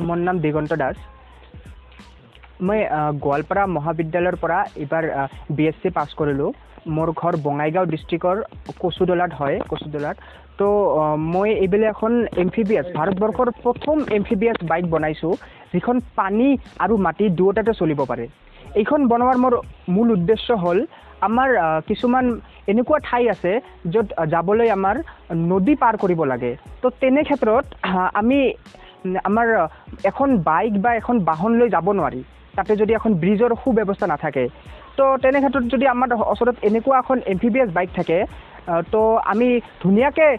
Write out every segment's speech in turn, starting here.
মোৰ নাম দিগন্ত দাস। মই গোৱালপাৰা মহাবিদ্যালয়ৰ পৰা এইবাৰ BSc পাছ কৰিলোঁ। মোৰ ঘৰ বঙাইগাঁও ডিষ্ট্ৰিক্টৰ কচুদলাত হয়, কচুদলাত। তো মই এইবেলে এখন এমফিবিয়াছ, ভাৰতবৰ্ষৰ প্ৰথম এমফিবিয়াছ বাইক বনাইছোঁ, যিখন পানী আৰু মাটি দুয়োটাতে চলিব পাৰে। এইখন বনোৱাৰ মোৰ মূল উদ্দেশ্য হ'ল, আমাৰ কিছুমান এনেকুৱা ঠাই আছে য'ত যাবলৈ আমাৰ নদী পাৰ কৰিব লাগে। তো তেনে ক্ষেত্ৰত আমি আমাৰ এখন বাইক বা এখন বাহন লৈ যাব নোৱাৰি, তাতে যদি এখন ব্ৰিজৰ সুব্যৱস্থা নাথাকে। তো তেনে ক্ষেত্ৰত যদি আমাৰ ওচৰত এনেকুৱা এখন এমফিবিয়াছ বাইক থাকে, তো আমি ধুনীয়াকৈ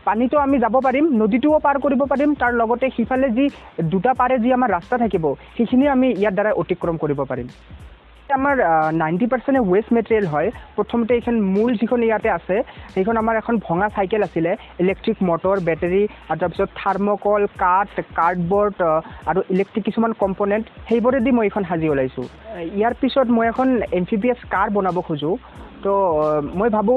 পানীটো আমি যাব পাৰিম, নদীটোও পাৰ কৰিব পাৰিম, তাৰ লগতে সিফালে যি দুটা পাৰে যি আমাৰ ৰাস্তা থাকিব, সেইখিনিও আমি ইয়াৰ দ্বাৰা অতিক্ৰম কৰিব পাৰিম। আমাৰ 90% ৱেষ্ট মেটেৰিয়েল হয়। প্ৰথমতে এইখন মূল যিখন ইয়াতে আছে, সেইখন আমাৰ এখন ভঙা চাইকেল আছিলে, ইলেক্ট্ৰিক মটৰ, বেটেৰী, আৰু তাৰপিছত থাৰ্মকল, কাঠ, কাৰ্ডবৰ্ড আৰু ইলেক্ট্ৰিক কিছুমান কম্পনেণ্ট, সেইবোৰেদি মই এইখন সাজি ওলাইছোঁ। ইয়াৰ পিছত মই এখন এমফিবিয়াছ কাৰ বনাব খোজোঁ। তো মই ভাবোঁ